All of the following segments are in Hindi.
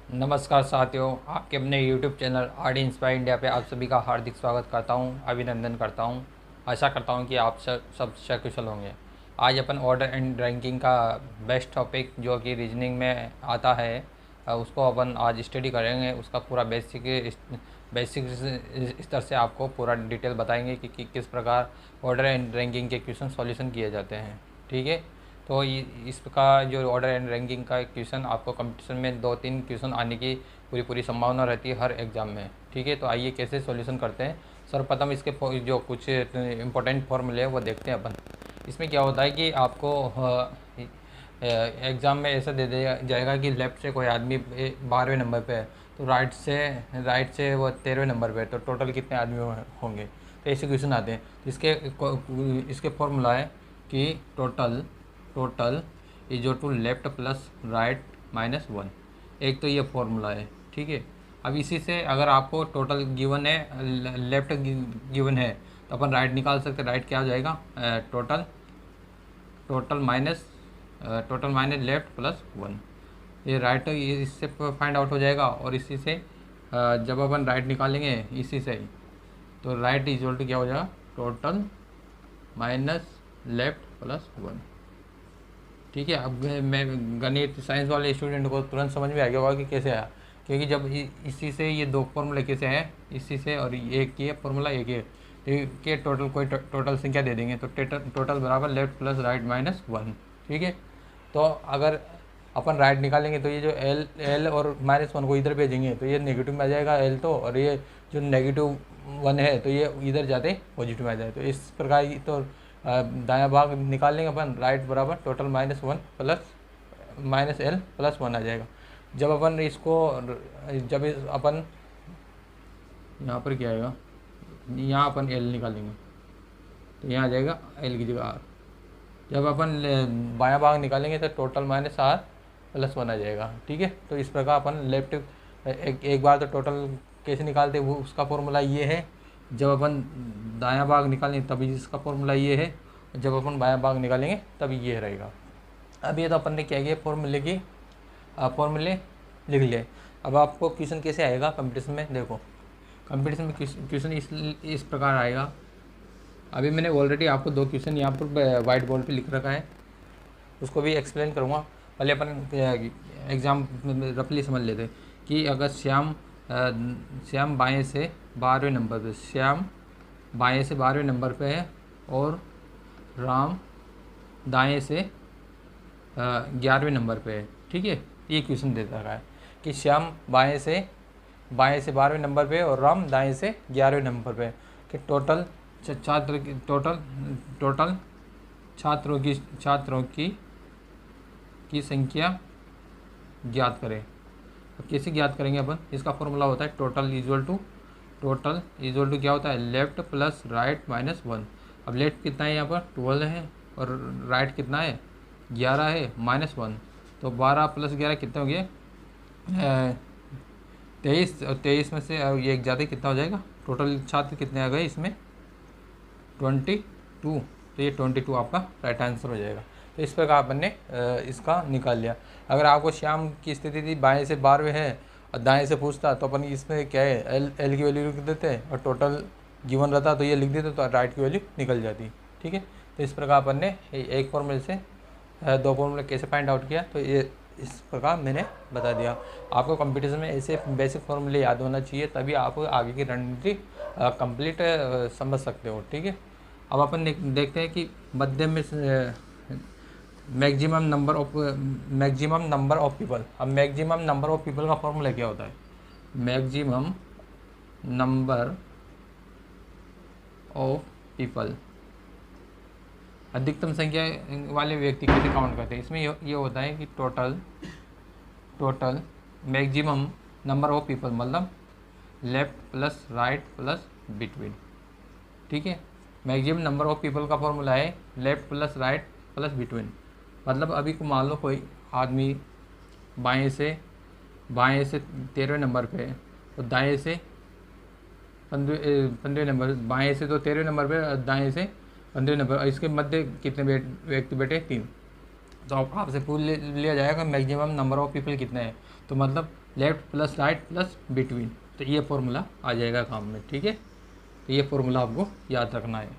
नमस्कार साथियों, आपके अपने YouTube channel R D inspire India पे आप सभी का हार्दिक स्वागत करता हूं, अभिनंदन करता हूं। आशा करता हूं कि आप सब सकुशल होंगे। आज अपन ऑर्डर एंड रैंकिंग का बेस्ट टॉपिक जो कि रीजनिंग में आता है, उसको अपन आज स्टडी करेंगे। उसका पूरा बेसिक स्तर से आपको पूरा डिटेल बताएंगे कि किस प्रकार ऑर्डर एंड रैंकिंग के क्वेश्चन सॉल्यूशन किए जाते हैं। ठीक है, तो इसका जो ऑर्डर एंड रैंकिंग का क्वेश्चन आपको कंपटीशन में 2-3 क्वेश्चन आने की पूरी पूरी संभावना रहती है हर एग्ज़ाम में। ठीक है, तो आइए कैसे सॉल्यूशन करते हैं। सर्वप्रथम इसके जो कुछ इंपॉर्टेंट फॉर्मूले हैं वो देखते हैं अपन। इसमें क्या होता है कि आपको एग्ज़ाम में ऐसा दे दिया जाएगा कि लेफ़्ट से कोई आदमी 12वें नंबर पे है, तो राइट से वो 13वें नंबर पे है, तो टोटल कितने आदमी होंगे। तो ऐसे क्वेश्चन आते हैं। इसके फॉर्मूला है कि total total is to left plus right minus one. एक तो ये फॉर्मूला है। ठीक है, अब इसी से अगर आपको टोटल गिवन है, लेफ्ट गिवन है, तो अपन राइट निकाल सकते हैं। राइट क्या हो जाएगा, total total minus total minus left plus one. ये राइट इससे फाइंड आउट हो जाएगा। और इसी से जब अपन राइट निकालेंगे इसी से, तो राइट इज टू क्या हो जाएगा, total minus left plus one. ठीक है, अब मैं गणित साइंस वाले स्टूडेंट को तुरंत समझ में आ गया होगा कि कैसे आया, क्योंकि जब इसी से ये दो फॉर्मूले कैसे हैं, इसी से और एक ये फॉर्मूला एक ये, के टोटल कोई टोटल संख्या दे देंगे, तो टोटल बराबर left plus right minus one. ठीक है, तो अगर अपन राइट निकालेंगे तो ये जो एल एल और माइनस वन को इधर भेजेंगे तो ये नेगेटिव में आ जाएगा एल, तो और ये जो नेगेटिव वन है तो ये इधर जाते पॉजिटिव में आ जाए। तो इस प्रकार तो दायां भाग निकाल लेंगे अपन, राइट बराबर total minus one plus minus L plus one आ जाएगा। जब अपन इसको अपन यहाँ पर क्या आएगा, यहाँ अपन एल निकालेंगे तो यहाँ आ जाएगा एल की जगह आर। जब अपन बायां भाग निकालेंगे तो total minus R plus one आ जाएगा। ठीक है, तो इस प्रकार अपन लेफ्ट एक बार तो टोटल कैसे निकालते वो उसका फॉर्मूला ये है। जब अपन दायां भाग निकालेंगे तभी इसका फॉर्मूला ये है, जब अपन बायां भाग निकालेंगे तभी ये रहेगा। अब ये तो अपन ने क्या किया, फॉर्मूले लिख लिए। अब आपको क्वेश्चन कैसे आएगा कंपटीशन में, देखो कंपटीशन में क्वेश्चन इस प्रकार आएगा। अभी मैंने ऑलरेडी आपको दो क्वेश्चन यहाँ पर वाइट बोर्ड पे लिख रखा है, उसको भी एक्सप्लेन करूँगा। पहले अपन एग्ज़ाम रफली समझ लेते हैं कि अगर श्याम बाएं से 12वें नंबर पे, श्याम बाएं से 12वें नंबर पे है और राम दाएं से 11वें नंबर पे है। ठीक है, ये क्वेश्चन देता रहा है कि श्याम बाएं से 12वें नंबर पे और राम दाएं से 11वें नंबर पे, कि टोटल छात्रों की संख्या ज्ञात करें। अब कैसे ज्ञात करेंगे अपन, इसका फॉर्मूला होता है टोटल इजल टू क्या होता है, left plus right minus one. अब लेफ्ट कितना है, यहाँ पर 12 है और राइट कितना है 11 है माइनस वन, तो 12 प्लस 11 कितने हो गए 23। और 23 में से ये एक ज़्यादा कितना हो जाएगा, टोटल छात्र कितने आ गए इसमें 22, तो ये 22 आपका राइट आंसर हो जाएगा। तो इस प्रकार अपन ने इसका निकाल लिया। अगर आपको श्याम की स्थिति थी बाएं से 12वें है और दाएं से पूछता तो अपन इसमें क्या है एल की वैल्यू लिख देते और टोटल गिवन रहता तो ये लिख देते तो राइट की वैल्यू निकल जाती। ठीक है, तो इस प्रकार अपन ने एक फॉर्मूले से दो फॉर्मूले कैसे फाइंड आउट किया, तो ये इस प्रकार मैंने बता दिया। आपको कंपटीशन में ऐसे बेसिक फॉर्मूले याद होना चाहिए, तभी आप आगे की रणनीति कंप्लीट समझ सकते हो। ठीक है, अब अपन देखते हैं कि मध्यम में मैक्सिमम नंबर ऑफ पीपल। अब मैक्सिमम नंबर ऑफ पीपल का फॉर्मूला क्या होता है, मैक्सिमम नंबर ऑफ पीपल, अधिकतम संख्या वाले व्यक्ति कैसे काउंट करते हैं। इसमें ये होता है कि total maximum number of people मतलब left plus right plus between. ठीक है, मैक्सिमम नंबर ऑफ पीपल का फॉर्मूला है left plus right plus between. मतलब अभी को मान लो कोई आदमी बाएं से 13वें नंबर पे है और दाएं से 15वें नंबर, बाएं से तो 13वें नंबर पे, दाएं से 15वें नंबर, इसके मध्य कितने व्यक्ति बैठे 3। तो आपसे पूछ लिया जाएगा मैक्सिमम नंबर ऑफ पीपल कितने हैं, तो मतलब left plus right plus between, तो ये फॉर्मूला आ जाएगा काम में। ठीक है, तो ये फॉर्मूला आपको याद रखना है।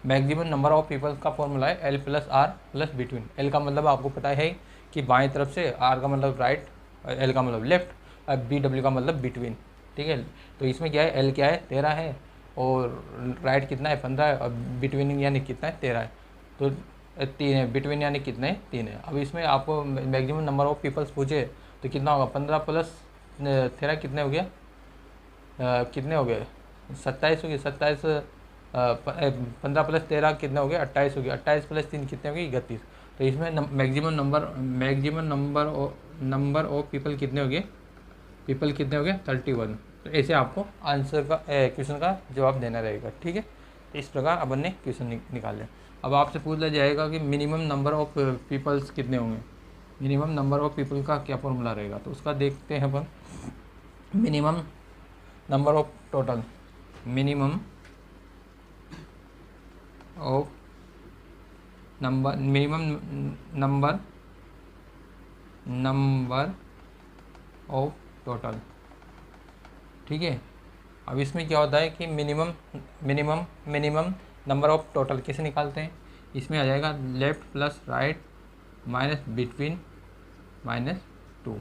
मैक्सिमम नंबर ऑफ पीपल का फॉर्मूला है L plus R plus between. L का मतलब आपको पता है कि बाएं तरफ से, आर का मतलब राइट, एल का मतलब लेफ्ट, और बी डब्ल्यू का मतलब बिटवीन। ठीक है, तो इसमें क्या है, एल क्या है 13 है, और राइट कितना है 15 है, और बिटवीन यानी कितना है 13 है, तो 3 है, बिटवीन यानी कितने 3 है। अब इसमें आपको मैक्सिमम नंबर ऑफ पीपल्स पूछे तो कितना होगा, 15 प्लस 13 कितने हो गया, कितने हो गए 27 हो गए, 27 15 प्लस 13 कितने हो गए 28 हो गए, 28 प्लस 3 कितने हो गए 31। तो इसमें मैक्सिमम नंबर ऑफ पीपल कितने हो गए, पीपल कितने हो गए 31। तो ऐसे आपको आंसर का क्वेश्चन का जवाब देना रहेगा। ठीक है, तो इस प्रकार अपन ने क्वेश्चन निकाल लिया। अब आपसे पूछ लिया जाएगा कि मिनिमम नंबर ऑफ पीपल्स कितने होंगे, मिनिमम नंबर ऑफ पीपल का क्या फॉर्मूला रहेगा, तो उसका देखते हैं अपन। Minimum number of total, minimum of number of total. ठीक है, अब इसमें क्या होता है कि मिनिमम नंबर ऑफ टोटल कैसे निकालते हैं, इसमें आ जाएगा left plus right minus between minus 2,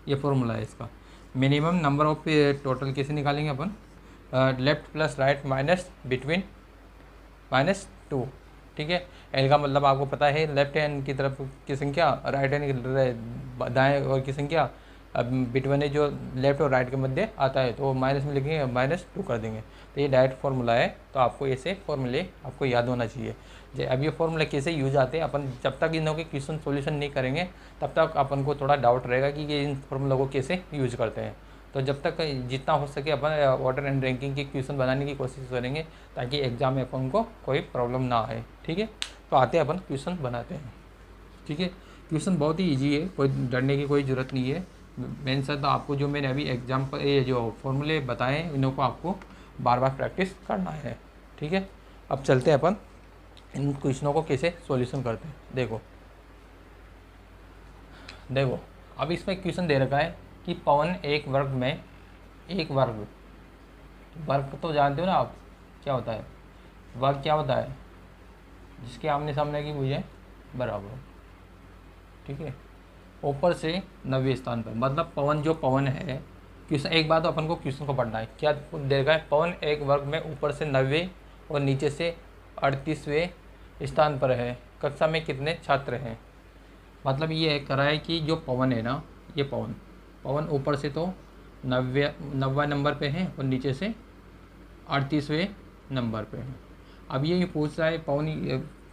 ये फॉर्मूला है इसका। मिनिमम नंबर ऑफ टोटल कैसे निकालेंगे अपन, left plus right minus between minus 2। ठीक है, एल का मतलब आपको पता है लेफ्ट हैंड की तरफ की संख्या, राइट हैंड की दाएं और की संख्या। अब बिटवीन जो लेफ्ट और राइट के मध्य आता है तो माइनस में लिखेंगे, -2 कर देंगे। तो ये डायरेक्ट फॉर्मूला है, तो आपको ऐसे फॉर्मूले आपको याद होना चाहिए। अब ये फॉर्मूला कैसे यूज आते हैं, अपन जब तक इनों के क्वेश्चन सॉल्यूशन नहीं करेंगे तब तक अपन को थोड़ा डाउट रहेगा कि ये इन फॉर्मूला को कैसे यूज करते हैं। तो जब तक जितना हो सके अपन ऑर्डर एंड रैंकिंग के क्वेश्चन बनाने की कोशिश करेंगे ताकि एग्जाम में अपन को कोई प्रॉब्लम ना आए। ठीक है, तो आते हैं अपन क्वेश्चन बनाते हैं। ठीक है, क्वेश्चन बहुत ही ईजी है, कोई डरने की कोई ज़रूरत नहीं है। मेन सर तो आपको जो मैंने अभी एग्जाम्पल ये जो फॉर्मूले बताए हैं इन्हों को आपको बार बार प्रैक्टिस करना है। ठीक है, अब चलते हैं अपन इन क्वेश्चनों को कैसे सॉल्यूशन करते हैं। देखो अब इसमें क्वेश्चन दे रखा है कि पवन एक वर्ग में, एक वर्ग तो जानते हो ना आप क्या होता है, वर्ग क्या होता है, जिसके आमने सामने की भुजाएं बराबर। ठीक है, ऊपर से 90 स्थान पर, मतलब पवन जो पवन है, क्वेश्चन एक बात तो अपन को क्वेश्चन को पढ़ना है, क्या दे रखा है, पवन एक वर्ग में ऊपर से 90 और नीचे से 38वें स्थान पर है, कक्षा में कितने छात्र हैं। मतलब ये करा है कि जो पवन है ना, ये पवन ऊपर से तो 90 नंबर पे है और नीचे से 38वें नंबर पे है। अब ये पूछ रहा है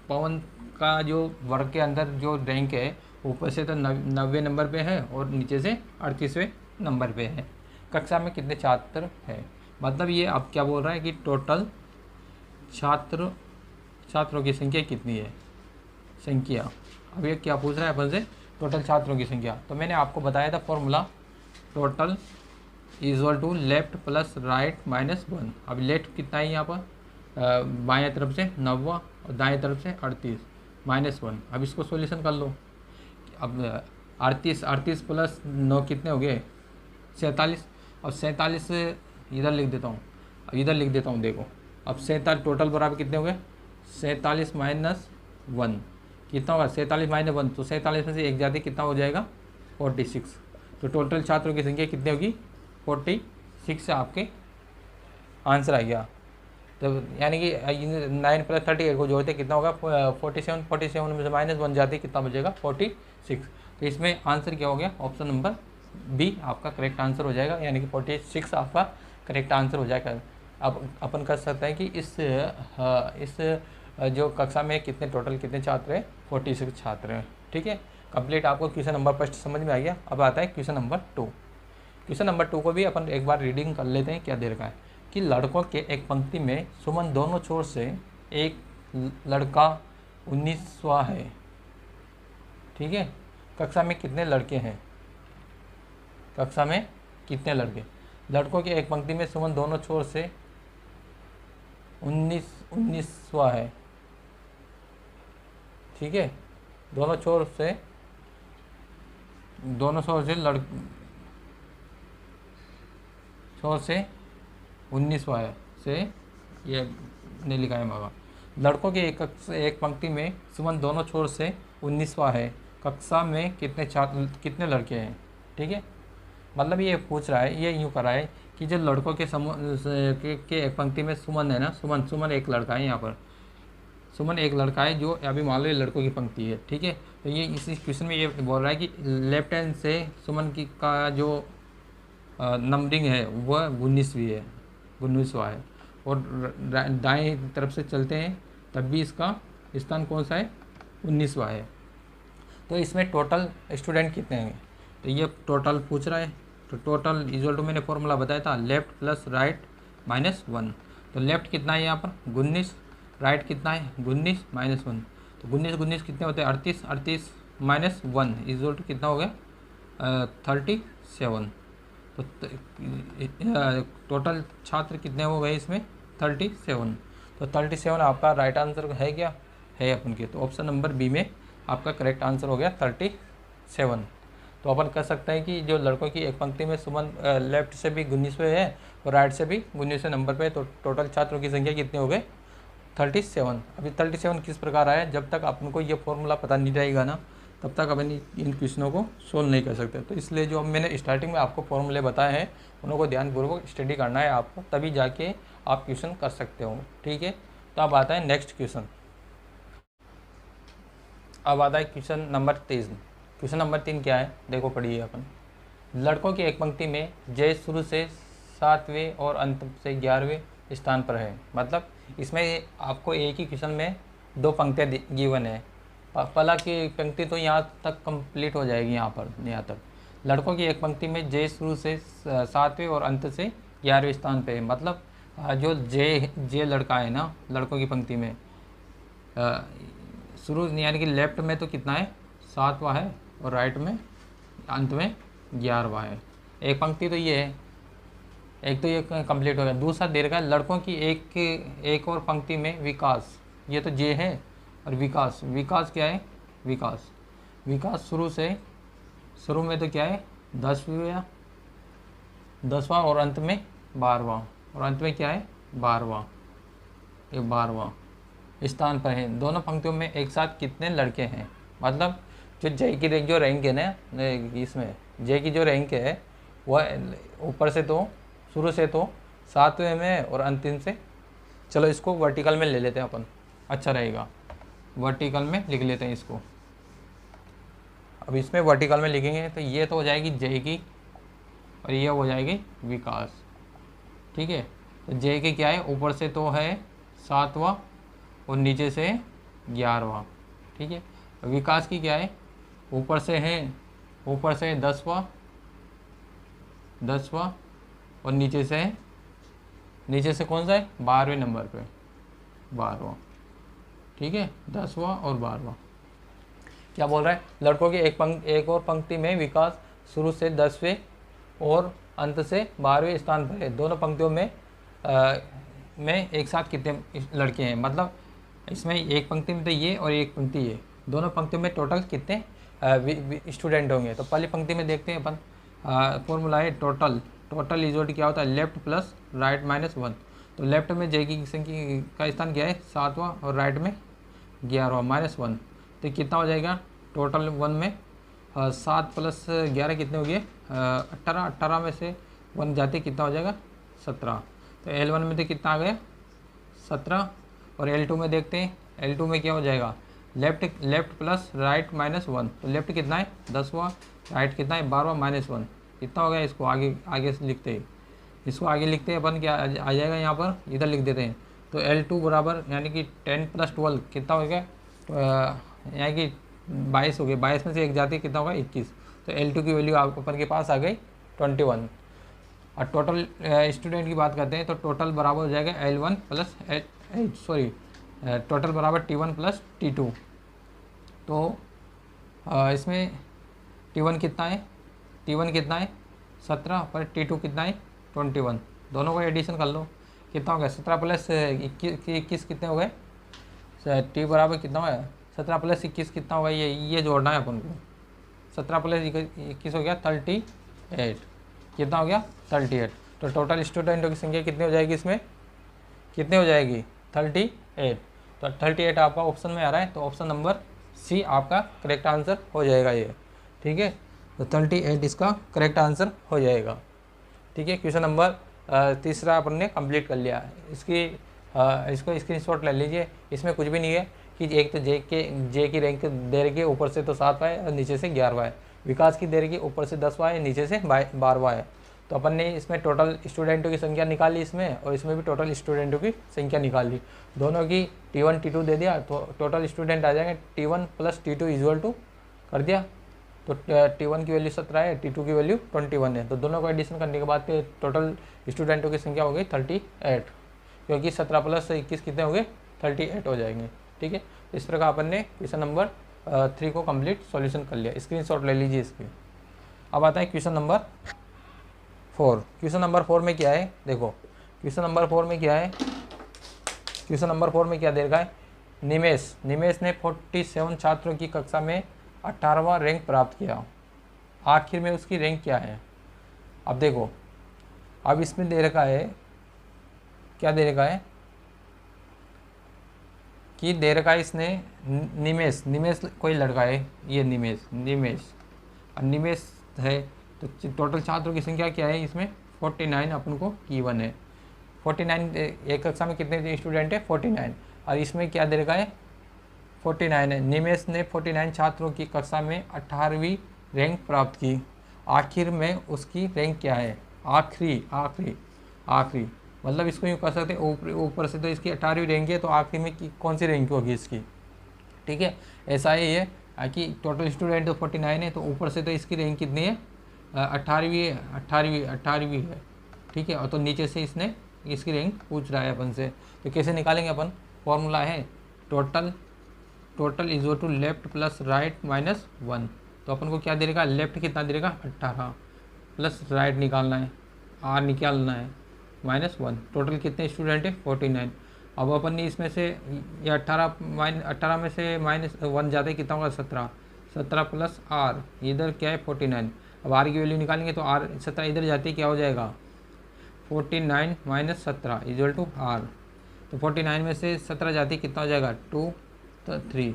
पवन का जो वर्ग के अंदर जो रैंक है, ऊपर से तो 90 नंबर पे है और नीचे से 38वें नंबर पे है, कक्षा में कितने छात्र हैं। मतलब ये अब क्या बोल रहा है कि टोटल छात्रों की संख्या कितनी है, संख्या। अब ये क्या पूछ रहा है अपन से, टोटल छात्रों की संख्या। तो मैंने आपको बताया था formula, total equal to left plus right -1। अब लेफ्ट कितना है यहाँ पर, बाएं तरफ से 90 और दाएं तरफ से 38 -1। अब इसको सॉल्यूशन कर लो। अब 38 प्लस 9 कितने हो गए 47। और 47 इधर लिख देता हूँ, देखो अब 47 टोटल बराबर कितने हो गए, 47 - 1 कितना होगा, 47 - 1, तो 47 में से एक जाती कितना हो जाएगा 46। तो टोटल छात्रों की संख्या कितनी होगी 46 से आपके आंसर आ गया। तो यानी कि 9 + 38 को जोड़ते कितना होगा 47 में से -1 जाती कितना बचेगा 46। तो इसमें आंसर क्या हो गया, ऑप्शन नंबर बी आपका करेक्ट आंसर हो जाएगा, यानी कि 46 आपका करेक्ट आंसर हो जाएगा। अब अपन कर सकते हैं कि इस जो कक्षा में कितने छात्र हैं, 46 छात्र हैं। ठीक है, कंप्लीट आपको क्वेश्चन नंबर फर्स्ट समझ में आ गया। अब आता है क्वेश्चन नंबर 2। क्वेश्चन नंबर 2 को भी अपन एक बार रीडिंग कर लेते हैं। क्या दे रखा है कि लड़कों के एक पंक्ति में सुमन दोनों छोर से एक लड़का 19वां है। ठीक है, कक्षा में कितने लड़के हैं, कक्षा में कितने लड़के, लड़कों के एक पंक्ति में सुमन दोनों छोर से 19वां है। ठीक है, दोनों छोर से दोनों छोर से 19वां है से, ये नहीं लिखा है मगा। लड़कों की एक पंक्ति में सुमन दोनों छोर से 19वां है, कक्षा में कितने लड़के हैं। ठीक है, मतलब ये पूछ रहा है, ये यूँ कर रहा है कि जो लड़कों के समूह के एक पंक्ति में सुमन है ना, सुमन एक लड़का है, यहाँ पर सुमन एक लड़का है, जो अभी मान लो ये लड़कों की पंक्ति है। ठीक है, तो ये इसी क्वेश्चन में ये बोल रहा है कि लेफ्ट हैंड से सुमन की का जो नंबरिंग है वह 19वीं है, 19वां है, और दाएं तरफ से चलते हैं तब भी इसका स्थान कौन सा है, 19वां है। तो इसमें टोटल स्टूडेंट कितने हैं, तो ये टोटल पूछ रहा है। तो टोटल इक्वल टू मैंने फॉर्मूला बताया था, लेफ्ट प्लस राइट माइनस 1। तो लेफ्ट कितना है यहाँ पर 19, राइट कितना है 19 माइनस 1। तो 19 कितने होते हैं 38, 38 माइनस 1 इक्वल टू कितना हो गया 37। तो टोटल छात्र कितने हो गए इसमें 37। तो 37 आपका राइट आंसर है क्या, है अपन के। तो ऑप्शन नंबर बी में आपका करेक्ट आंसर हो गया 37। तो अपन कह सकते हैं कि जो लड़कों की एक पंक्ति में सुमन लेफ्ट से भी 19वें है और राइट से भी 19वें नंबर पे, तो टोटल छात्रों की संख्या कितने हो गए 37। अभी 37 किस प्रकार आया, जब तक अपन को ये फॉर्मूला पता नहीं रहेगा ना, तब तक अपन इन क्वेश्चनों को सोल्व नहीं कर सकते। तो इसलिए जो मैंने स्टार्टिंग में आपको फॉर्मूले बताए हैं उनको ध्यानपूर्वक स्टडी करना है आपको, तभी जाके आप क्वेश्चन कर सकते हो। ठीक है, तो अब आता है नेक्स्ट क्वेश्चन। अब आता है क्वेश्चन नंबर 3। क्वेश्चन नंबर 3 क्या है, देखो पढ़िए अपन। लड़कों की एक पंक्ति में जय शुरू से 7वें और अंत से 11वें स्थान पर है। मतलब इसमें आपको एक ही क्वेश्चन में 2 पंक्तियाँ गिवन है। पहला की पंक्ति तो यहाँ तक कंप्लीट हो जाएगी, यहाँ पर यहाँ तक। लड़कों की एक पंक्ति में जय शुरू से 7वें और अंत से 11वें स्थान पे है। मतलब जो जे लड़का है ना, लड़कों की पंक्ति में शुरू यानी कि लेफ्ट में तो कितना है 7वां है, और राइट में अंत में 11वां है। एक पंक्ति तो ये है, एक तो ये कंप्लीट हो गया। दूसरा दे रखा है लड़कों की एक और पंक्ति में विकास, ये तो जे है, और विकास क्या है, विकास शुरू में तो क्या है 10वां और अंत में 12वां, और अंत में क्या है 12वां, ये 12वां स्थान पर है। दोनों पंक्तियों में एक साथ कितने लड़के हैं। मतलब जो जय की जो रैंक है ना, इसमें जय की जो रैंक है वह ऊपर से तो शुरू से तो 7वें में और अंतिम से, चलो इसको वर्टिकल में ले लेते हैं अपन, अच्छा रहेगा। वर्टिकल में लिख लेते हैं इसको। अब इसमें वर्टिकल में लिखेंगे तो ये तो हो जाएगी जय की, और ये हो जाएगी विकास। ठीक है, तो जय की क्या है, ऊपर से तो है 7वां और नीचे से 11वां। ठीक है, विकास की क्या है, ऊपर से 10वां और नीचे से कौन सा है 12वें नंबर पे, 12वां। ठीक है, 10वां और 12वां। क्या बोल रहा है, लड़कों की एक और पंक्ति में विकास शुरू से 10वें और अंत से 12वें स्थान पर है। दोनों पंक्तियों में एक साथ कितने लड़के हैं। मतलब इसमें एक पंक्ति में तो ये और एक पंक्ति ये, दोनों पंक्तियों में टोटल कितने स्टूडेंट होंगे। तो पहली पंक्ति में देखते हैं अपन, फॉर्मूला है टोटल इजोट क्या होता है, लेफ्ट प्लस राइट माइनस 1। तो लेफ्ट में जे की संख्या का स्थान क्या है 7वां, और राइट में 11वां माइनस 1। तो कितना हो जाएगा टोटल 1 में 7 प्लस 11 कितने हो गए 18 में से 1 जाते कितना हो जाएगा 17। तो L1 में तो कितना आ गया 17, और L2 में देखते हैं, L2 में क्या हो जाएगा लेफ्ट प्लस राइट माइनस 1। तो लेफ्ट कितना है 10वां, राइट कितना है 12वां माइनस 1, कितना हो गया। इसको आगे से लिखते हैं, अपन क्या आ जाएगा यहाँ पर, इधर लिख देते हैं। तो L2 बराबर यानी कि 10 प्लस 12 कितना हो गया, यानी कि 22 हो गया। 22 में से एक जाती कितना होगा 21। तो L2 की वैल्यू अपन के पास आ गई 21। और टोटल स्टूडेंट की बात करते हैं तो टोटल बराबर हो जाएगा L1 प्लस टोटल बराबर T1 प्लस T2। तो इसमें T1 कितना है 17 पर T2 कितना है 21। दोनों को एडिशन कर लो, कितना हो गया 17 प्लस 21 कितने हो गए, T बराबर कितना हो गया 17 प्लस 21 कितना होगा, ये जोड़ना है अपन को। 17 प्लस 21 हो गया 38। कितना हो गया 38। तो टोटल स्टूडेंटों की संख्या कितनी हो जाएगी इसमें, कितनी हो जाएगी 38। तो 38 आपका ऑप्शन में आ रहा है, तो ऑप्शन नंबर सी आपका करेक्ट आंसर हो जाएगा ये। ठीक है, तो 38 इसका करेक्ट आंसर हो जाएगा। ठीक है, क्वेश्चन नंबर तीसरा अपन ने कंप्लीट कर लिया। इसको स्क्रीनशॉट ले लीजिए। इसमें कुछ भी नहीं है कि एक तो जे की रैंक दे रखी है, ऊपर से तो 7वां है और नीचे से 11वां है। विकास की दे रखी है, ऊपर से 10वां है, नीचे से 12वां है। तो अपन ने इसमें टोटल स्टूडेंटों की संख्या निकाली इसमें, और इसमें भी टोटल स्टूडेंटों की संख्या निकाल ली। दोनों की T1 T2 दे दिया, तो टोटल स्टूडेंट आ जाएंगे T1 plus T2 equal to कर दिया। तो T1 की वैल्यू 17 है, T2 की वैल्यू 21 है। तो दोनों को एडिशन करने के बाद टोटल स्टूडेंटों की संख्या हो गई 38, क्योंकि 17 प्लस 21 कितने हो गए 38 हो जाएंगे। ठीक है, इस प्रकार अपन ने क्वेश्चन नंबर 3 को कंप्लीट सॉल्यूशन कर लिया। स्क्रीनशॉट ले लीजिए इसकी। अब आता है क्वेश्चन नंबर 4। क्वेश्चन नंबर 4 में क्या है, देखो क्वेश्चन नंबर 4 में क्या है, क्वेश्चन नंबर 4 में क्या दे रखा है। निमेश ने 47 छात्रों की कक्षा में 18वां रैंक प्राप्त किया। आखिर में उसकी रैंक क्या है। अब देखो, अब इसमें दे रखा है, क्या दे रखा है कि दे रखा है इसने निमेश कोई लड़का है, ये निमेश है। तो टोटल छात्रों की संख्या क्या है इसमें 49 अपन को गिवन है। 49 एक कक्षा में कितने स्टूडेंट है 49, और इसमें क्या दे रखा है 49 है। निमेश ने 49 छात्रों की कक्षा में 18वीं रैंक प्राप्त की। आखिर में उसकी रैंक क्या है, आखिरी मतलब इसको यूँ कह सकते हैं, ऊपर से तो इसकी 18वीं रैंक है, तो आखिरी में कौन सी रैंक होगी इसकी। ठीक है, ऐसा ही है कि टोटल स्टूडेंट तो 49 है, तो ऊपर से तो इसकी रैंक कितनी है 18वीं है। ठीक है, और तो नीचे से इसने इसकी रैंक पूछ रहा है अपन से, तो कैसे निकालेंगे अपन। फॉर्मूला है total is to left plus right minus 1। तो अपन को क्या दे देगा, लेफ्ट कितना दे देगा 18 प्लस राइट निकालना है, आर निकालना है -1। टोटल कितने स्टूडेंट है 49। अब अपन ने इसमें से ये 18 में से -1 जाते कितना होगा 17 प्लस आर, इधर क्या है 49। अब आर की वैल्यू निकालेंगे तो आर 17 इधर जाते क्या हो जाएगा 49 - 17 इक्वल टू आर। तो 49 में से 17 जाती कितना हो जाएगा 2 तो 3,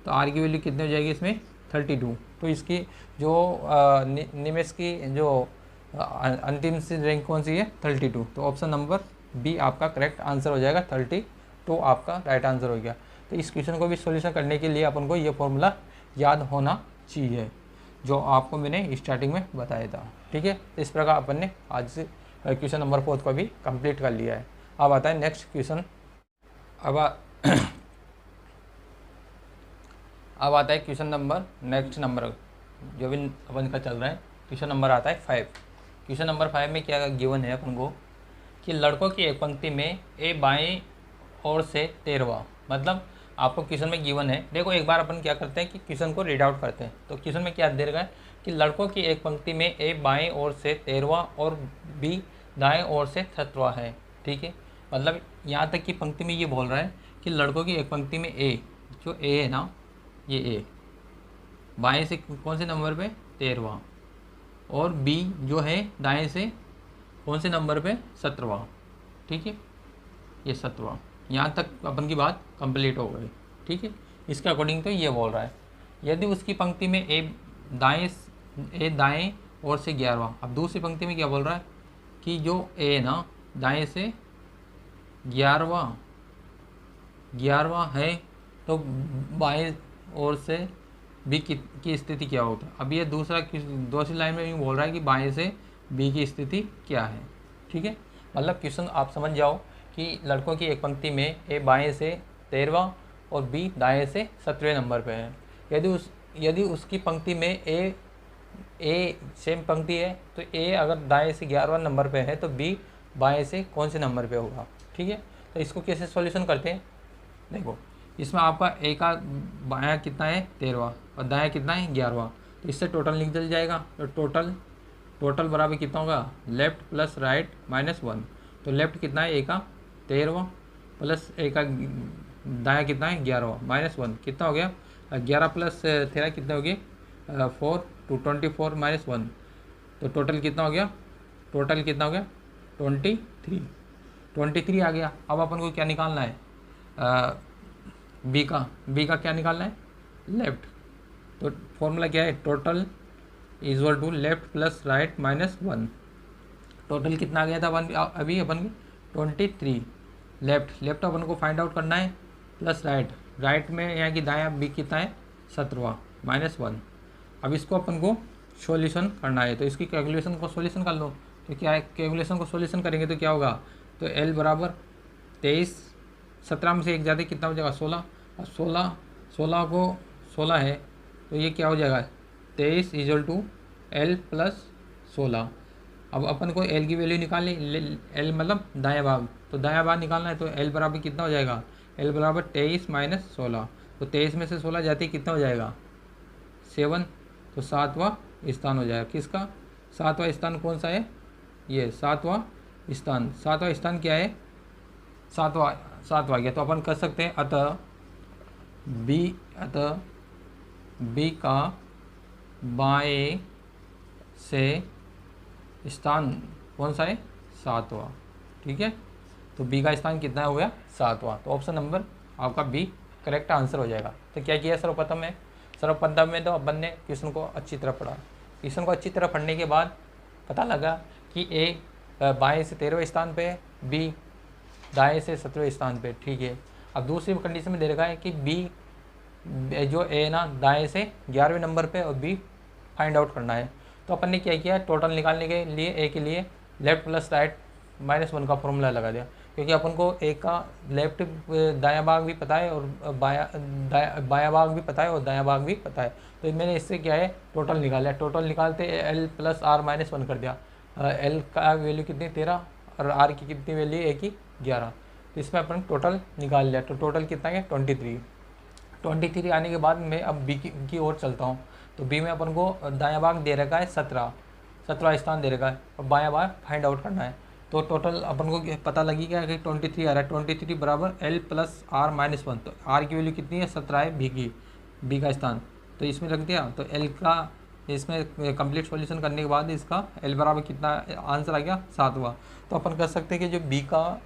तो आर की वैल्यू कितनी हो जाएगी इसमें 32। तो इसकी जो निमेश की जो अंतिम सी रैंक कौन सी है 32। तो ऑप्शन नंबर बी आपका करेक्ट आंसर हो जाएगा, 32 आपका राइट आंसर हो गया। तो इस क्वेश्चन को भी सॉल्यूशन करने के लिए अपन को ये फॉर्मूला याद होना चाहिए, जो आपको मैंने स्टार्टिंग में बताया था। ठीक है, इस प्रकार अपन ने आज से क्वेश्चन नंबर 4 को भी कंप्लीट कर लिया है। अब आता है नेक्स्ट क्वेश्चन। अब आता है क्वेश्चन नंबर नेक्स्ट नंबर जो भी अपन का चल रहा है, क्वेश्चन नंबर आता है 5। क्वेश्चन नंबर 5 में क्या गिवन है अपन को कि लड़कों की एक पंक्ति में ए बाएं ओर से 13वां, मतलब आपको क्वेश्चन में गिवन है। देखो एक बार अपन क्या करते हैं कि क्वेश्चन को रीड आउट करते हैं। तो क्वेश्चन में क्या दे रखा है कि लड़कों की एक पंक्ति में ए बाएं ओर से 13वां और बी दाएं ओर से 17वां है। ठीक है, मतलब यहाँ तक की पंक्ति में ये बोल रहा है कि लड़कों की एक पंक्ति में ए, जो ए है ना, ये ए बाएं से कौन से नंबर पे 13वां, और बी जो है दाएं से कौन से नंबर पे 17वां। ठीक है, ये 17वां। यहाँ तक अपन की बात कंप्लीट हो गई। ठीक है, इसके अकॉर्डिंग तो ये बोल रहा है यदि उसकी पंक्ति में ए दाएं ओर से 11वां। अब दूसरी पंक्ति में क्या बोल रहा है कि जो ए ना दाएं से 11वां है, तो बाएं ओर से बी की स्थिति क्या होगी। अब ये दूसरी लाइन में यूँ बोल रहा है कि बाएं से बी की स्थिति क्या है। ठीक है, मतलब क्वेश्चन आप समझ जाओ कि लड़कों की एक पंक्ति में ए बाएं से 13वां और बी दाएं से 17वें नंबर पे है। यदि उसकी पंक्ति में ए सेम पंक्ति है, तो ए अगर दाएं से 11वां नंबर पे है, तो बी बाएं से कौन से नंबर पे होगा। ठीक है, तो इसको कैसे सॉल्यूशन करते हैं। देखो इसमें आपका ए का बायां कितना है 13वां और दायां कितना है 11वां, तो इससे टोटल निकल जाएगा। तो टोटल बराबर कितना होगा लेफ्ट प्लस राइट -1। तो लेफ्ट कितना है ए का 13वां प्लस ए का दायां कितना है 11वां -1 कितना हो गया 11 प्लस 13 कितना हो गया 4 टू 24 माइनस 1, तो टोटल कितना हो गया, टोटल कितना हो गया 23 आ गया। अब अपन को क्या निकालना है, बी का क्या निकालना है, लेफ्ट। तो फॉर्मूला क्या है, total equal to left plus right minus 1। Total कितना आ गया था अभी अपन की 23। लेफ्ट अपन को फाइंड आउट करना है, प्लस राइट में यहाँ की दाया बी कितना है 17 माइनस 1। अब इसको अपन को सॉल्यूशन करना है, तो इसकी कैलकुलेशन को सॉल्यूशन कर लो। तो क्या है, कैलकुलेशन को सॉल्यूशन करेंगे तो क्या होगा, तो एल बराबर 23, 17 में से एक ज़्यादा कितना हो जाएगा 16, और 16 को 16 है तो ये क्या हो जाएगा 23 इक्वल टू एल प्लस 16। अब अपन को एल की वैल्यू निकालनी, एल मतलब दाया भाग, तो दाया भाग निकालना है, तो एल बराबर कितना हो जाएगा, एल बराबर 23 माइनस 16। तो 23 में से 16 जाती कितना हो जाएगा 7, तो 7वां स्थान हो जाएगा। किसका 7वां स्थान कौन सा है, ये 7वां स्थान क्या है, सातवां गया। तो अपन कर सकते हैं अतः बी का बाएं से स्थान कौन सा है 7वां। ठीक है, तो बी का स्थान कितना हो गया 7वां। तो ऑप्शन नंबर आपका बी करेक्ट आंसर हो जाएगा। तो क्या किया सर्वप्रथम में तो अपन ने क्वेश्चन को अच्छी तरह पढ़ा। क्वेश्चन को अच्छी तरह पढ़ने के बाद पता लगा कि ए बाएं से 13वें स्थान पे है, बी दाएं से 17वें स्थान पे। ठीक है, अब दूसरी कंडीशन में दे रखा है कि बी जो ए ना दाएं से 11वें नंबर पे और बी फाइंड आउट करना है। तो अपन ने क्या किया, टोटल निकालने के लिए ए के लिए लेफ्ट प्लस राइट माइनस 1 का फॉर्मूला लगा दिया, क्योंकि अपन को ए का लेफ्ट दाया भाग भी पता है और बाया भाग भी पता है और दाया भाग भी पता है। तो मैंने इससे क्या है टोटल निकाला। टोटल निकालते एल प्लस आर माइनस 1 कर दिया। एल का वैल्यू कितनी 13 और आर की कितनी वैल्यू ए की 11। तो इसमें अपन टोटल निकाल लिया। तो टोटल कितना है 23 आने के बाद मैं अब बी की ओर चलता हूँ। तो बी में अपन को दाया भाग दे रखा है 17 स्थान दे रखा है और बाया भाग फाइंड आउट करना है। तो टोटल अपन को पता लगी क्या कि 23 आ रहा है। 23 बराबर एल प्लस आर माइनस 1। तो आर की वैल्यू कितनी है 17 है बी का स्थान, तो इसमें रख दिया। तो एल का इसमें कंप्लीट सॉल्यूशन करने के बाद इसका एल बराबर कितना आंसर आ गया 7वां। तो अपन कर सकते हैं कि जो बी का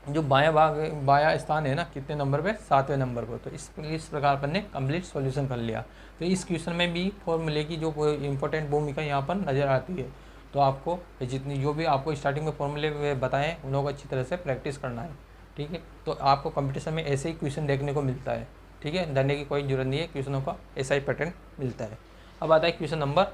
जो बाया स्थान है ना कितने नंबर पे 7वें नंबर पर। तो इस प्रकार अपन ने कंप्लीट सॉल्यूशन कर लिया। तो इस क्वेश्चन में भी फॉर्मूले की जो इंपॉर्टेंट भूमिका यहाँ पर नज़र आती है। तो आपको जितनी जो भी आपको स्टार्टिंग में फॉर्मूले बताएं उन लोगों को अच्छी तरह से प्रैक्टिस करना है। ठीक है, तो आपको कंपटीशन में ऐसे ही क्वेश्चन देखने को मिलता है। ठीक है, डरने की कोई ज़रूरत नहीं है, क्वेश्चनों का ऐसा ही पैटर्न मिलता है। अब आता है क्वेश्चन नंबर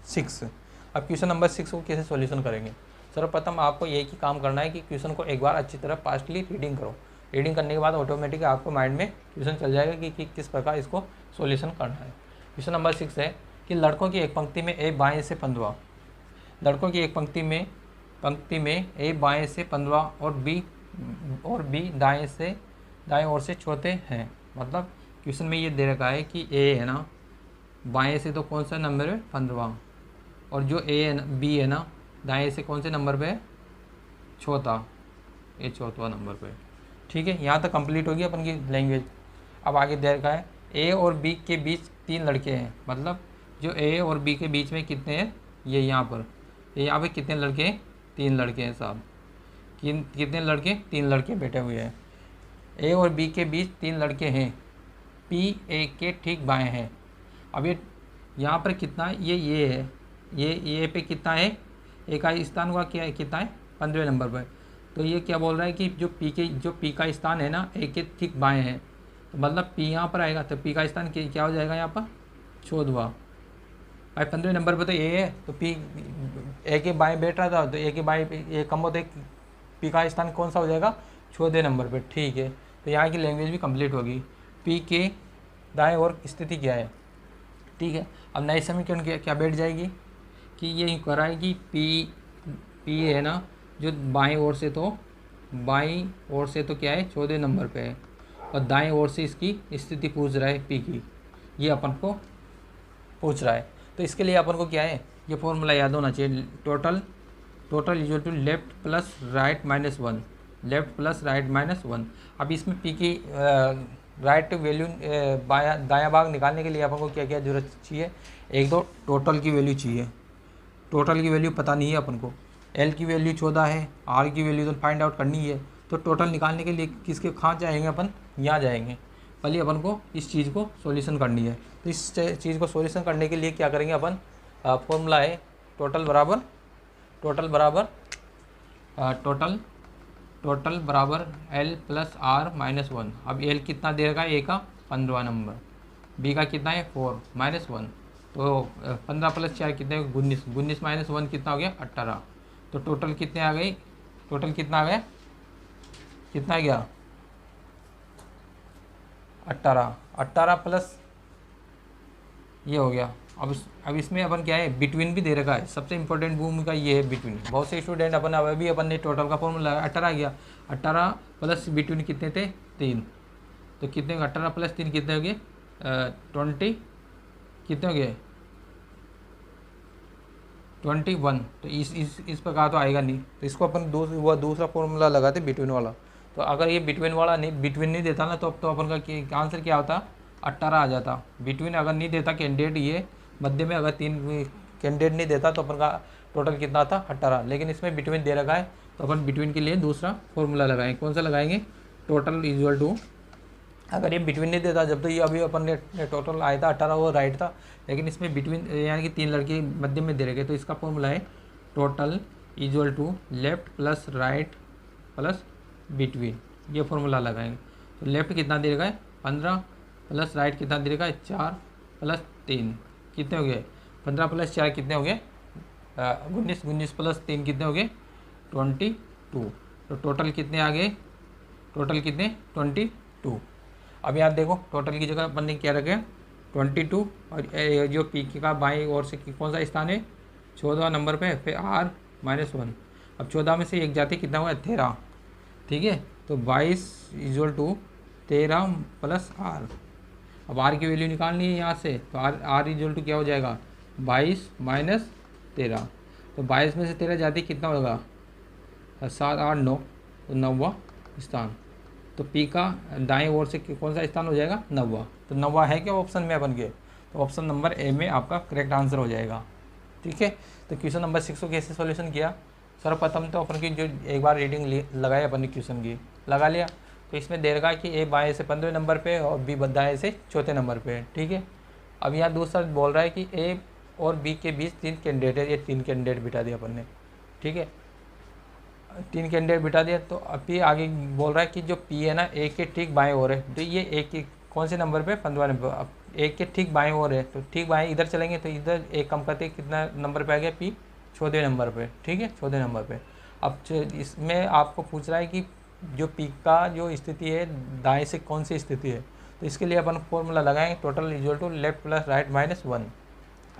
6। अब क्वेश्चन नंबर 6 को कैसे सॉल्यूशन करेंगे। सर्वप्रथम आपको एक ही काम करना है कि क्वेश्चन को एक बार अच्छी तरह पास्टली रीडिंग करो। रीडिंग करने के बाद ऑटोमेटिक आपको माइंड में क्वेश्चन चल जाएगा कि किस प्रकार इसको सॉल्यूशन करना है। क्वेश्चन नंबर 6 है कि लड़कों की एक पंक्ति में ए बाएं से 15, लड़कों की एक पंक्ति में ए बाएं से 15 और बी दाएं ओर से चौथे हैं। मतलब क्वेश्चन में ये दे रखा है कि ए है ना बाएं से तो कौन सा नंबर है 15, और जो ए है ना बी है ना दाएं से कौन से नंबर पे है चौथा नंबर पे। ठीक है, यहाँ तक कंप्लीट होगी अपन की लैंग्वेज। अब आगे दे रखा है ए और बी के बीच 3 लड़के हैं। मतलब जो ए और बी के बीच में कितने हैं, ये यहाँ पे कितने लड़के हैं 3 लड़के हैं साहब। कितने लड़के 3 लड़के बैठे हुए हैं। ए और बी के बीच 3 लड़के हैं, पी ए के ठीक बाएँ हैं। अब ये यहाँ पर कितना है, ये है, ये पे कितना है, ए का स्थान हुआ क्या है कितना है 15वें नंबर पर। तो ये क्या बोल रहा है कि जो पी का स्थान है ना ए के ठीक बाएँ हैं। तो मतलब पी यहाँ पर आएगा तो पी का स्थान क्या हो जाएगा यहाँ पर 14वां। भाई 15वें नंबर पर तो ए है, तो पी ए के बाएँ बैठ रहा था, तो ए के बाएँ ए कम होते पी का स्थान कौन सा हो जाएगा 14वें नंबर पर। ठीक है, तो यहाँ की लैंग्वेज भी कंप्लीट होगी। पी के दाएँ ओर स्थिति क्या है। ठीक है, अब नए समीकरण क्या बैठ जाएगी कि ये कराएगी पी है ना जो बाएं ओर से तो क्या है 14वें नंबर पे है, और दाएं ओर से इसकी स्थिति पूछ रहा है पी की, ये अपन को पूछ रहा है। तो इसके लिए अपन को क्या है ये फॉर्मूला याद होना चाहिए। Total equal to left plus right minus 1। अब इसमें पी की राइट वैल्यू बाया दायां भाग निकालने के लिए अपन को क्या क्या जरूरत चाहिए, एक तो टोटल की वैल्यू चाहिए। टोटल की वैल्यू पता नहीं है अपन को, एल की वैल्यू 14 है, आर की वैल्यू तो फाइंड आउट करनी है। तो टोटल निकालने के लिए किसके कहाँ जाएंगे अपन, यहाँ जाएंगे। पहले अपन को इस चीज़ को सॉल्यूशन करनी है। तो इस चीज़ को सॉल्यूशन करने के लिए क्या करेंगे अपन, फॉर्मूला है टोटल बराबर टोटल बराबर एल प्लस आर माइनस 1। अब एल कितना दे रखा है, ए का 15वां नंबर, बी का कितना है 4 माइनस 1, तो 15 प्लस 4 कितने 19, 19 माइनस 1 कितना हो गया 18। तो टोटल कितने आ गई, टोटल कितना आ गया, कितना आ गया 18, 18 प्लस ये हो गया। अब इसमें अपन क्या है, बिटवीन भी दे रखा है। सबसे इंपॉर्टेंट भूमिका ये है बिटवीन। बहुत से स्टूडेंट अपन ने टोटल का फॉर्मूला 18 आ गया, 18 प्लस बिटवीन कितने थे 3, तो कितने 18 प्लस 3 कितने हो गए 20, कितने हो गए 21। तो इस प्रकार तो आएगा नहीं, तो इसको अपन दूसरा फॉर्मूला लगाते बिटवीन वाला। तो अगर ये बिटवीन नहीं देता ना, तो अब तो अपन का आंसर क्या होता 18 आ जाता। बिटवीन अगर नहीं देता कैंडिडेट, ये मध्य में अगर 3 कैंडिडेट नहीं देता तो अपन का टोटल कितना था 18। लेकिन इसमें बिटवीन दे रखा है, तो अपन बिटवीन के लिए दूसरा फॉर्मूला लगाएंगे। कौन सा लगाएंगे, टोटल इक्वल टू, अगर ये बिटवीन नहीं देता, जब तो ये अभी अपन ने टोटल आया था 18 वो राइट था, लेकिन इसमें बिटवीन यानी कि 3 लड़के मध्य में दे रखे, तो इसका फॉर्मूला है total equal to left plus right plus between. ये फॉर्मूला लगाएंगे। तो लेफ्ट कितना दे रखा है 15 प्लस राइट कितना दे रखा है 4 प्लस 3 कितने हो गए 15 प्लस 4 कितने हो गए 19, 19 प्लस 3 कितने हो गए 22। तो टोटल कितने आ गए, टोटल कितने 22। अब यहाँ देखो टोटल की जगह अपन ने क्या रखे 22, और जो पी का बाईं ओर से कौन सा स्थान है 14वां नंबर पे, फिर आर माइनस 1। अब 14 में से एक जाती कितना हुआ 13, ठीक है। तो 22 इक्वल टू 13 प्लस आर। अब आर की वैल्यू निकालनी है यहाँ से, तो आर इक्वल टू क्या हो जाएगा 22 माइनस 13। तो 22 में से 13 जाती कितना होगा 7 8 9, तो 9वां स्थान। तो पी का दाएं ओर से कौन सा स्थान हो जाएगा 9वां। तो 9वां है क्या ऑप्शन में अपन के, तो ऑप्शन नंबर ए में आपका करेक्ट आंसर हो जाएगा, ठीक है। तो क्वेश्चन नंबर 6 को कैसे सॉल्यूशन किया, सर्वप्रथम तो अपन की जो एक बार रीडिंग लगाई अपन ने क्वेश्चन की लगा लिया। तो इसमें दे रखा कि ए बाएँ से 15वें नंबर पे और बी दाएँ से 4थे नंबर पे, ठीक है। अब यहाँ दूसरा बोल रहा है कि ए और बी के बीच 3 कैंडिडेट है, ये 3 कैंडिडेट बिठा दिया अपन ने, ठीक है। 3 कैंडिडेट बिठा दिया। तो अभी आगे बोल रहा है कि जो पी है ना ए के ठीक बाएं ओर है, तो ये ए के कौन से नंबर पे 15वां नंबर। अब ए के ठीक बाएं ओर है, तो ठीक बाएं इधर चलेंगे, तो इधर एक कम करते कितना नंबर पे आ गया पी 14वें नंबर पे, ठीक है 14वें नंबर पे। अब इसमें आपको पूछ रहा है कि जो पी का जो स्थिति है दाएं से कौन सी स्थिति है, तो इसके लिए अपन फॉर्मूला लगाएंगे total equal to left plus right minus 1।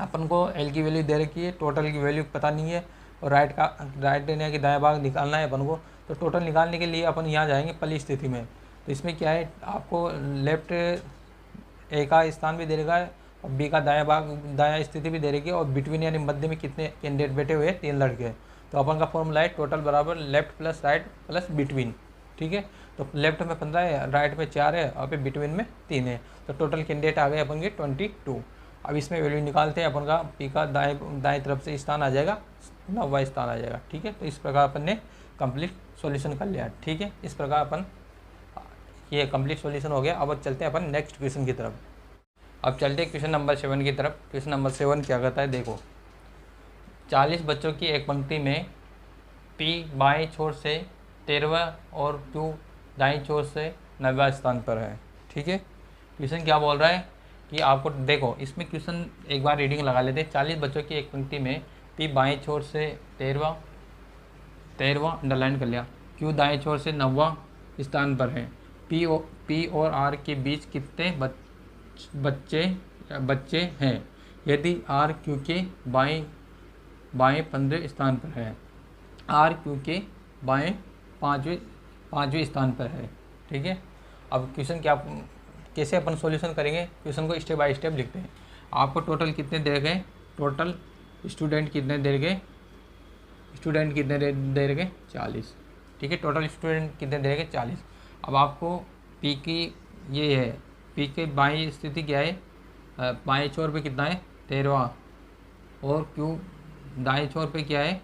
अपन को एल की वैल्यू दे रखी है, टोटल की वैल्यू पता नहीं है, और राइट देने की दाएं भाग निकालना है अपन को। तो टोटल निकालने के लिए अपन यहाँ जाएंगे पहली स्थिति में। तो इसमें क्या है आपको लेफ्ट ए का स्थान भी दे रखा है, और बी का दायां स्थिति भी दे रखी है, और बिटवीन यानी मध्य में कितने कैंडिडेट बैठे हुए हैं 3 लड़के। तो अपन का फॉर्मूला है टोटल बराबर left plus right plus between, ठीक है। तो लेफ्ट में 15 है, राइट में 4 है, और फिर बिटवीन में 3 है। तो टोटल कैंडिडेट आ गए अपन के 22। अब इसमें वैल्यू निकालते हैं अपन का, पी का दाएं तरफ से स्थान आ जाएगा 9वां स्थान आ जाएगा, ठीक है। तो इस प्रकार अपन ने कंप्लीट सॉल्यूशन कर लिया, ठीक है। इस प्रकार अपन ये कंप्लीट सॉल्यूशन हो गया। अब चलते हैं अपन नेक्स्ट क्वेश्चन की तरफ। अब चलते हैं क्वेश्चन नंबर 7 की तरफ। क्वेश्चन नंबर 7 क्या कहता है, देखो 40 बच्चों की एक पंक्ति में पी बाएं छोर से 13वां और क्यू दाएं छोर से 9वां स्थान पर है, ठीक है। क्वेश्चन क्या बोल रहा है कि आपको देखो इसमें क्वेश्चन एक बार रीडिंग लगा लेते हैं। 40 बच्चों की एक पंक्ति में पी बाएं छोर से 13वां अंडरलाइन कर लिया, क्यू दाएं छोर से 9वां स्थान पर है। पी और आर के बीच कितने बच्चे हैं यदि आर क्यू के बाएं 15वें स्थान पर है, आर क्यू के बाएं 5वें स्थान पर है, ठीक है। अब क्वेश्चन क्या कैसे अपन सॉल्यूशन करेंगे, क्वेश्चन को स्टेप बाय स्टेप लिखते हैं। आपको टोटल कितने दे गए, टोटल स्टूडेंट कितने दे गए, स्टूडेंट कितने दे रखे 40, ठीक है। टोटल स्टूडेंट कितने दे रखे 40। अब आपको पी की ये है पी के बाईं स्थिति क्या है, बाएं छोर पे कितना है 13वां, और क्यू दाएं छोर पे क्या है,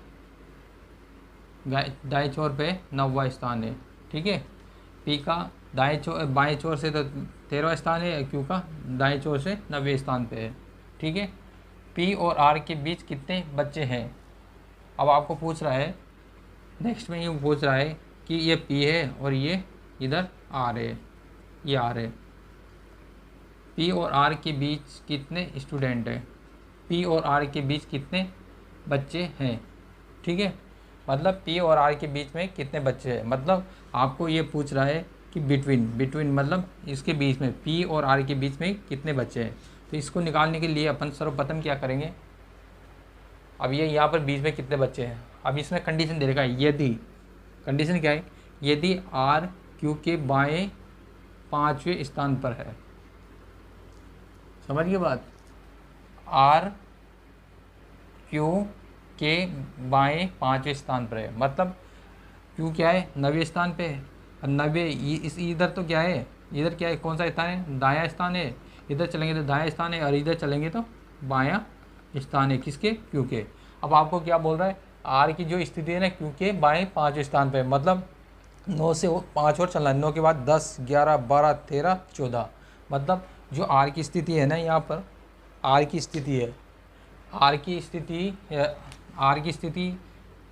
दाएं छोर पे 9वां स्थान है। ठीक है, पी का बाएं छोर से तो 13वां स्थान है, क्यू का दाएं छोर से 9वें स्थान पे है। ठीक है, पी और आर के बीच कितने बच्चे हैं। अब आपको पूछ रहा है, नेक्स्ट में ये पूछ रहा है कि ये पी है और ये इधर आर है, ये आर है। पी और आर के बीच कितने स्टूडेंट हैं, पी और आर के बीच कितने बच्चे हैं। ठीक है, मतलब पी और आर के बीच में कितने बच्चे हैं, मतलब आपको ये पूछ रहा है कि बिटवीन मतलब इसके बीच में, पी और आर के बीच में कितने बच्चे हैं। तो इसको निकालने के लिए अपन सर्वप्रथम क्या करेंगे, अब ये यहाँ पर बीच में कितने बच्चे हैं, अब इसमें कंडीशन दे रखा है, यदि कंडीशन क्या है, यदि आर क्यू के बाएं 5वें स्थान पर है। समझिए बात, आर क्यू के बाएं 5वें स्थान पर है, मतलब क्यू क्या है 9वें स्थान पे है, और 90 इस इधर तो क्या है, इधर क्या है, कौन सा स्थान है, दायां स्थान है। इधर चलेंगे तो दायां स्थान है, और इधर चलेंगे तो बायां स्थान है, किसके, क्यू के। अब आपको क्या बोल रहा है, आर की जो स्थिति है ना क्यू के बाएं 5वें स्थान पे, मतलब 9 से 5 और चलना है, 9 के बाद 10, 11, 12, 13, 14, मतलब जो आर की स्थिति है ना, यहाँ पर आर की स्थिति है, आर की स्थिति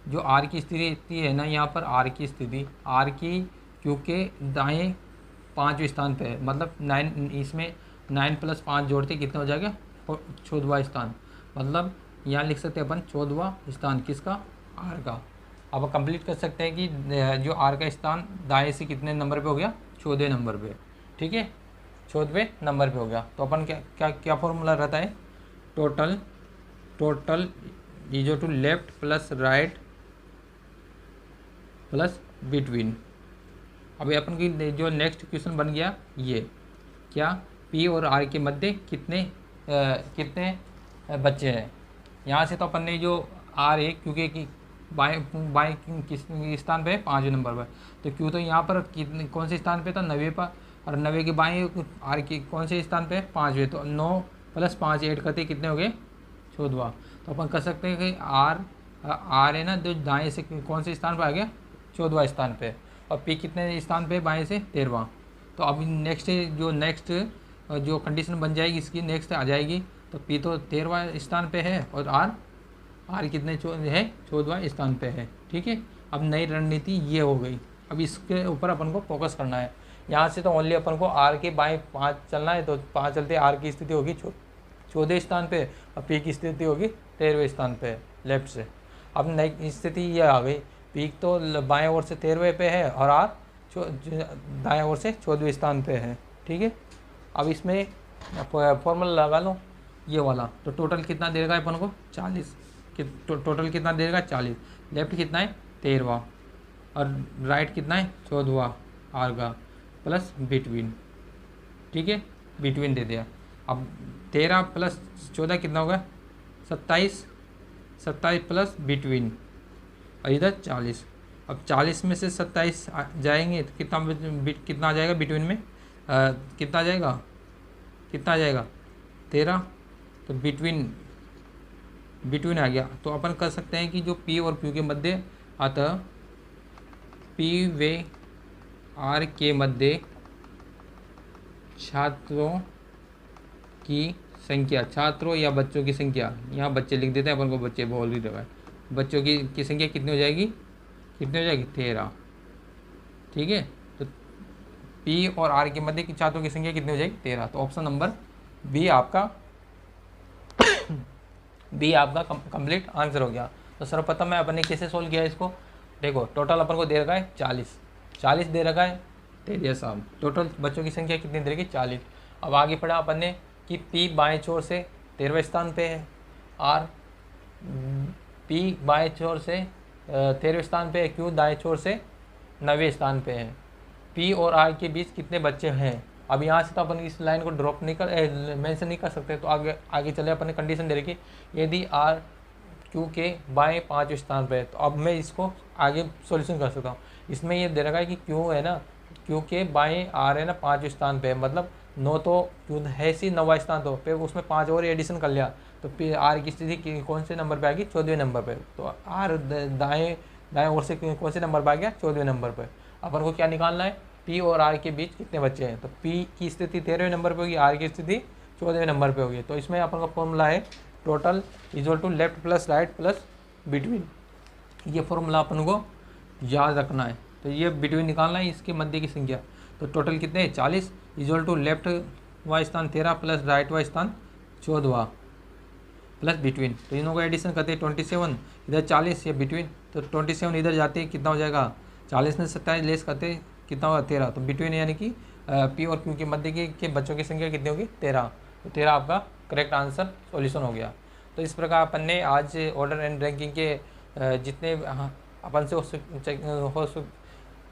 जो आर की स्थिति है ना, यहाँ पर आर की स्थिति, आर की क्यू के दाएं 5वें स्थान पे है, मतलब 9, इसमें 9 + 5 जोड़ते कितना हो जाएगा, 14वां स्थान, मतलब यहाँ लिख सकते हैं अपन 14वां स्थान किसका, आर का। अब कंप्लीट कर सकते हैं कि जो आर का स्थान दाएं से कितने नंबर पे हो गया, 14वें नंबर पे। ठीक है, 14वें नंबर पे हो गया। तो अपन क्या क्या क्या फॉर्मूला रहता है, total is to left plus right plus between. अभी अपन की जो नेक्स्ट क्वेश्चन बन गया, ये क्या, पी और आर के मध्य कितने बच्चे हैं। यहाँ से तो अपन ने जो आर है क्योंकि कि बाएं किस स्थान पे है, 5वें नंबर पर, तो क्यू तो यहाँ पर कितने कौन से स्थान पे था, 9वें पर, और 9वें के बाएं आर की कौन से स्थान पे है, 5वें, तो 9 + 5 ऐड करते कितने हो गए, 14वां। तो अपन कर सकते हैं कि आर है ना, जो दाएँ से कौन से स्थान पर आ गया, 14वां स्थान पे, और पी कितने स्थान पे, बाएं से 13वां। तो अब नेक्स्ट जो कंडीशन बन जाएगी इसकी नेक्स्ट आ जाएगी, तो पी तो 13वां स्थान पे है, और आर कितने है, 14वां स्थान पे है। ठीक है, अब नई रणनीति ये हो गई, अब इसके ऊपर अपन को फोकस करना है। यहाँ से तो ओनली अपन को आर के बाएं 5 चलना है, तो 5 चलते आर की स्थिति होगी 14वें स्थान पे, और पी की स्थिति होगी 13वें स्थान पे लेफ्ट से। अब नई स्थिति ये आ गई, पी तो बाएं ओर से 13वें पे है, और आर दाएं ओर से 14वें स्थान पे है। ठीक है, अब इसमें फॉर्मूला लगा लो ये वाला, तो टोटल कितना देगा अपन को, 40, टोटल कितना देगा 40, लेफ्ट कितना है 13वां, और राइट कितना है 14वां आर का, प्लस बिटवीन। ठीक है, बिटवीन दे दिया। अब 13 + 14 कितना होगा, 27, 27 प्लस बिटवीन, और इधर 40। अब 40 में से 27 जाएंगे तो कितना आ जाएगा बिटवीन में, कितना आ जाएगा 13, तो बिटवीन आ गया। तो अपन कर सकते हैं कि जो पी और क्यू के मध्य, अतः पी व आर के मध्य छात्रों की संख्या, छात्रों या बच्चों की संख्या, यहाँ बच्चे लिख देते हैं, अपन को बच्चे बोल ही रहा है, बच्चों की संख्या कितनी हो जाएगी, 13। ठीक है, तो पी और आर के मध्य की छात्रों की संख्या कितनी हो जाएगी, 13। तो ऑप्शन नंबर बी आपका कंप्लीट आंसर हो गया। तो सर्वप्रथम मैं अपन ने कैसे सोल्व किया इसको, देखो टोटल अपन को दे रखा है 40 दे रखा है, दे दिया साहब। टोटल बच्चों की संख्या कितनी दे रखी, 40। अब आगे पढ़ा अपन ने कि पी बाएं छोर से 13वें स्थान पे है, आर पी बाएं छोर से 13वें स्थान पे है, क्यू दाएं छोर से 9वें स्थान पे है। पी और आर के बीच कितने बच्चे हैं। अब यहाँ से तो अपन इस लाइन को ड्रॉप नहीं कर मेंशन नहीं कर सकते, तो आगे चले अपन ने कंडीशन दे रखी, यदि आर क्यू के बाएं 5वें स्थान पे है। तो अब मैं इसको आगे सॉल्यूशन कर सकता हूँ। इसमें ये दे रखा है कि क्यू है ना, क्यू के बाएं आ रहे हैं ना 5 स्थान पे, मतलब 9 तो क्यू है सी 9वां स्थान, तो फिर उसमें 5 और एडिशन कर लिया तो फिर आर की स्थिति कौन से नंबर पे आएगी, 14वें नंबर पे। तो आर दाएं दाएं ओर से कौन से नंबर पर आ गया, 14वें नंबर पर। अपन को क्या निकालना है, पी और आर के बीच कितने बच्चे हैं, तो पी की स्थिति 13वें नंबर पे होगी, आर की स्थिति 14वें नंबर पे होगी। तो इसमें अपन का फॉर्मूला है total equal to left plus right plus between, ये फॉर्मूला अपन को याद रखना है। तो ये बिटवीन निकालना है, इसके मध्य की संख्या। तो टोटल कितने हैं, 40 इक्वल टू लेफ्ट व स्थान 13 प्लस राइट व स्थान 14 प्लस बिटवीन। तो इनों को एडिशन करते हैं 27, इधर 40 ये बिटवीन, तो 27 इधर जाते हैं कितना हो जाएगा, 40 में 27 लेस करते हैं कितना होगा 13। तो बिटवीन यानी कि पी और क्यू के मध्य के बच्चों की संख्या कितनी होगी, 13। तो 13 आपका करेक्ट आंसर सॉल्यूशन हो गया। तो इस प्रकार अपन ने आज ऑर्डर एंड रैंकिंग के जितने अपन से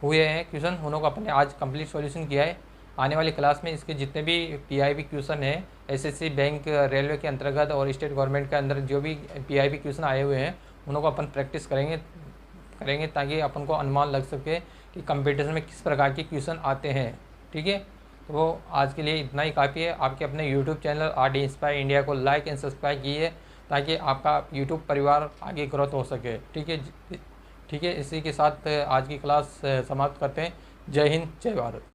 हुए हैं क्वेश्चन, उन्हों को अपन ने आज कंप्लीट सॉल्यूशन किया है। आने वाली क्लास में इसके जितने भी पीआईबी क्वेश्चन है, एसएससी बैंक रेलवे के अंतर्गत और स्टेट गवर्नमेंट के अंदर जो भी पीआईबी क्वेश्चन आए हुए हैं, उन्हों को अपन प्रैक्टिस करेंगे ताकि अपन को अनुमान लग सके कि कंपटीशन में किस प्रकार के क्वेश्चन आते हैं। ठीक है, तो वो आज के लिए इतना ही काफ़ी है। आपके अपने YouTube channel RD inspire India को लाइक एंड सब्सक्राइब कीजिए ताकि आपका यूट्यूब परिवार आगे ग्रोथ हो सके। ठीक है, इसी के साथ आज की क्लास समाप्त करते हैं। जय हिंद, जय भारत।